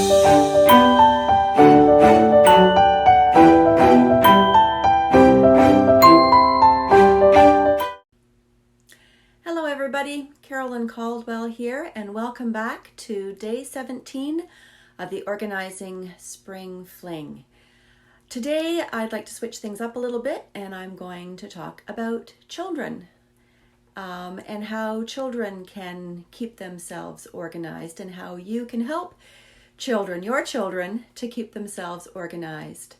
Hello everybody, Carolyn Caldwell here, and welcome back to day 17 of the Organizing Spring Fling. Today I'd like to switch things up a little bit, and I'm going to talk about children and how children can keep themselves organized and how you can help children, your children, to keep themselves organized.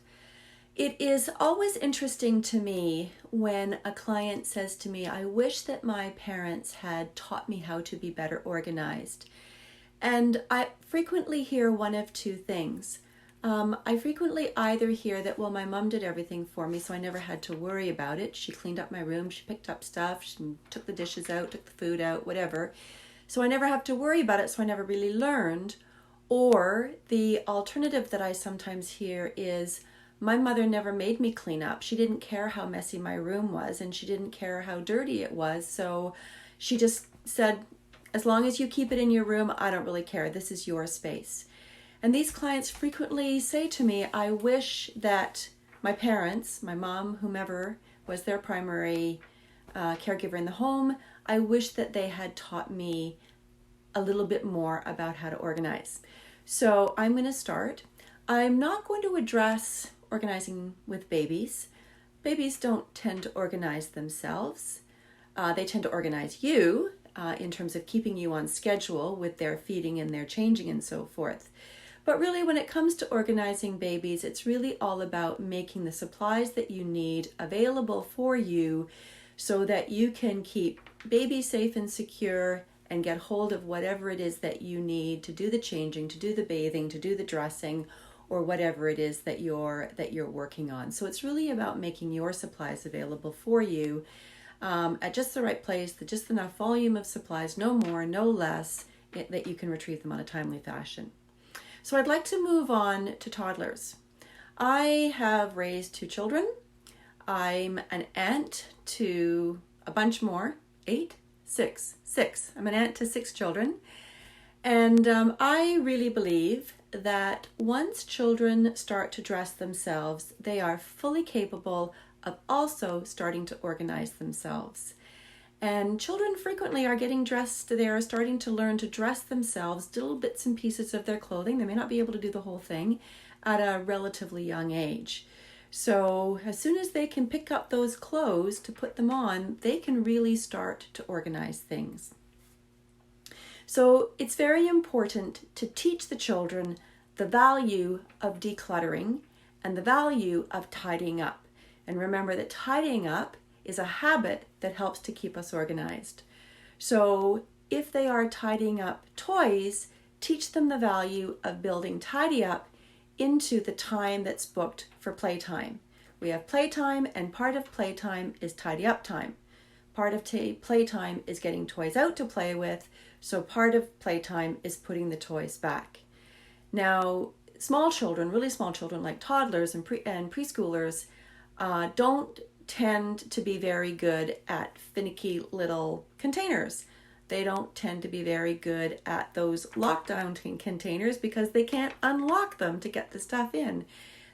It is always interesting to me when a client says to me, I wish that my parents had taught me how to be better organized. And I frequently hear one of two things. I frequently either hear that, well, my mom did everything for me, so I never had to worry about it. She cleaned up my room, she picked up stuff, she took the dishes out, took the food out, whatever. So I never have to worry about it, so I never really learned. Or the alternative that I sometimes hear is, my mother never made me clean up. She didn't care how messy my room was, and she didn't care how dirty it was. So she just said, as long as you keep it in your room, I don't really care. This is your space. And these clients frequently say to me, I wish that my parents, my mom, whomever was their primary caregiver in the home, I wish that they had taught me a little bit more about how to organize. So I'm going to start. I'm not going to address organizing with babies. Babies don't tend to organize themselves. They tend to organize you in terms of keeping you on schedule with their feeding and their changing and so forth. But really, when it comes to organizing babies, it's really all about making the supplies that you need available for you so that you can keep baby safe and secure and get hold of whatever it is that you need to do the changing, to do the bathing, to do the dressing, or whatever it is that you're working on. So it's really about making your supplies available for you at just the right place, just enough volume of supplies, no more, no less, that you can retrieve them on a timely fashion. So I'd like to move on to toddlers. I have raised 2 children. I'm an aunt to a bunch more, 6. I'm an aunt to 6 children. And I really believe that once children start to dress themselves, they are fully capable of also starting to organize themselves. And children frequently are getting dressed, they are starting to learn to dress themselves, little bits and pieces of their clothing. They may not be able to do the whole thing at a relatively young age. So as soon as they can pick up those clothes to put them on, they can really start to organize things. So it's very important to teach the children the value of decluttering and the value of tidying up. And remember that tidying up is a habit that helps to keep us organized. So if they are tidying up toys, teach them the value of building tidy up into the time that's booked for playtime. We have playtime, and part of playtime is tidy up time. Part of playtime is getting toys out to play with, so part of playtime is putting the toys back. Now, small children, really small children like toddlers and preschoolers, don't tend to be very good at finicky little containers. They don't tend to be very good at those lockdown containers because they can't unlock them to get the stuff in.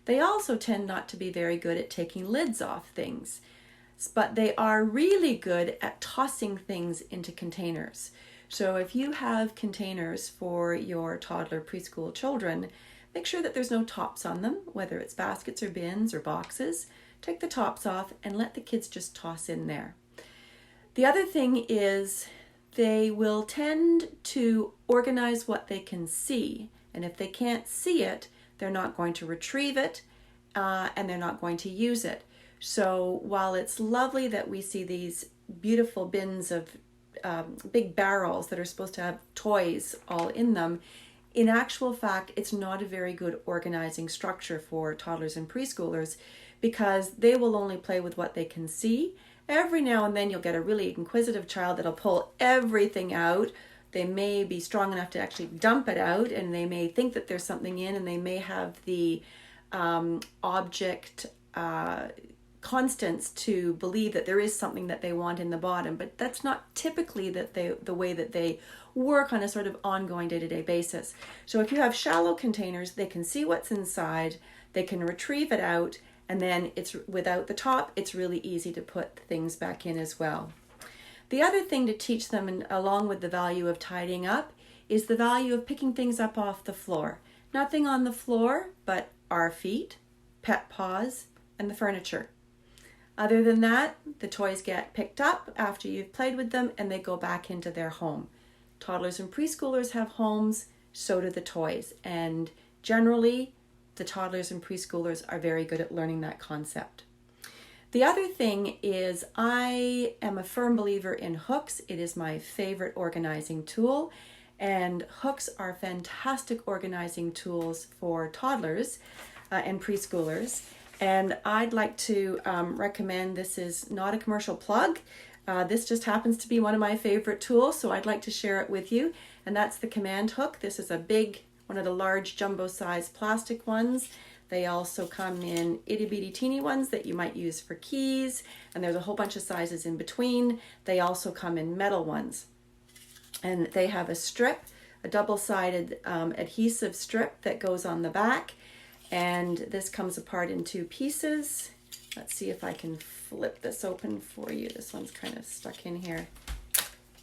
They also tend not to be very good at taking lids off things, but they are really good at tossing things into containers. So if you have containers for your toddler preschool children, make sure that there's no tops on them, whether it's baskets or bins or boxes. Take the tops off and let the kids just toss in there. The other thing is they will tend to organize what they can see. And if they can't see it, they're not going to retrieve it and they're not going to use it. So while it's lovely that we see these beautiful bins of big barrels that are supposed to have toys all in them, in actual fact, it's not a very good organizing structure for toddlers and preschoolers because they will only play with what they can see. Every now and then you'll get a really inquisitive child that'll pull everything out. They may be strong enough to actually dump it out, and they may think that there's something in, and they may have the object constants to believe that there is something that they want in the bottom, but that's not typically the way that they work on a sort of ongoing day-to-day basis. So if you have shallow containers, they can see what's inside, they can retrieve it out, and then it's without the top, it's really easy to put things back in as well. The other thing to teach them, and along with the value of tidying up, is the value of picking things up off the floor. Nothing on the floor but our feet, pet paws, and the furniture. Other than that, the toys get picked up after you've played with them and they go back into their home. Toddlers and preschoolers have homes, so do the toys. And generally, the toddlers and preschoolers are very good at learning that concept. The other thing is I am a firm believer in hooks. It is my favorite organizing tool. And hooks are fantastic organizing tools for toddlers and preschoolers. And I'd like to recommend, this is not a commercial plug. This just happens to be one of my favorite tools, so I'd like to share it with you. And that's the command hook. This is a big, one of the large jumbo size plastic ones. They also come in itty bitty teeny ones that you might use for keys. And there's a whole bunch of sizes in between. They also come in metal ones. And they have a strip, a double-sided adhesive strip that goes on the back. And this comes apart in two pieces. Let's see if I can flip this open for you. This one's kind of stuck in here.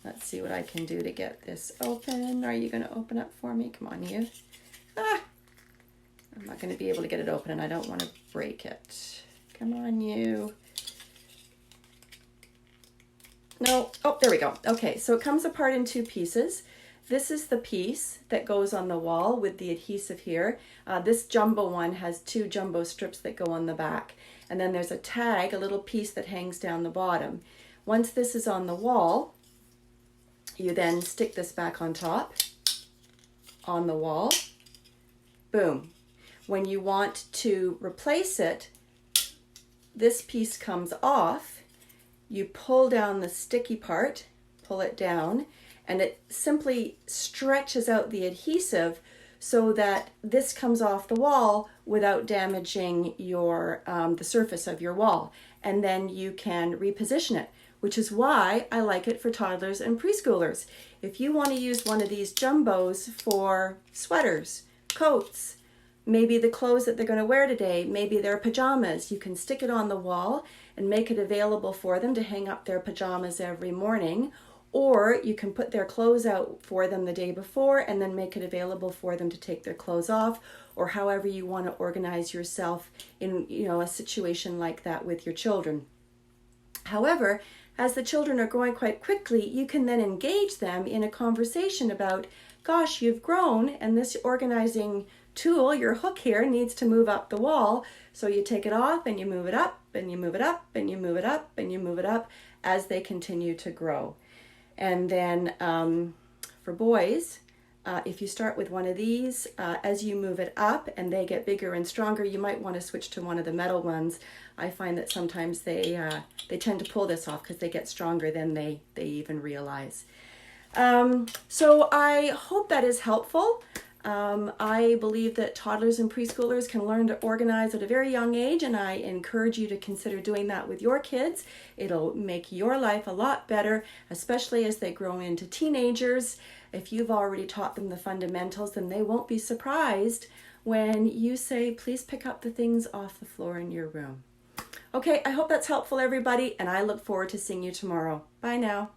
Let's see what I can do to get this open. Are you going to open up for me? Come on, you. Ah! I'm not going to be able to get it open and I don't want to break it. Come on, you. No. Oh, there we go. Okay, so it comes apart in two pieces. This is the piece that goes on the wall with the adhesive here. This jumbo one has two jumbo strips that go on the back. And then there's a tag, a little piece that hangs down the bottom. Once this is on the wall, you then stick this back on top, on the wall. Boom. When you want to replace it, this piece comes off. You pull down the sticky part, pull it down, and it simply stretches out the adhesive so that this comes off the wall without damaging your the surface of your wall. And then you can reposition it, which is why I like it for toddlers and preschoolers. If you want to use one of these jumbos for sweaters, coats, maybe the clothes that they're going to wear today, maybe their pajamas, you can stick it on the wall and make it available for them to hang up their pajamas every morning. Or you can put their clothes out for them the day before and then make it available for them to take their clothes off, or however you want to organize yourself in, a situation like that with your children. However, as the children are growing quite quickly, you can then engage them in a conversation about, gosh, you've grown and this organizing tool, your hook here, needs to move up the wall. So you take it off and you move it up and you move it up and you move it up and you move it up as they continue to grow. And then for boys, if you start with one of these, as you move it up and they get bigger and stronger, you might want to switch to one of the metal ones. I find that sometimes they tend to pull this off because they get stronger than they even realize. So I hope that is helpful. I believe that toddlers and preschoolers can learn to organize at a very young age, and I encourage you to consider doing that with your kids. It'll make your life a lot better, especially as they grow into teenagers. If you've already taught them the fundamentals, then they won't be surprised when you say, please pick up the things off the floor in your room. Okay, I hope that's helpful, everybody, and I look forward to seeing you tomorrow. Bye now.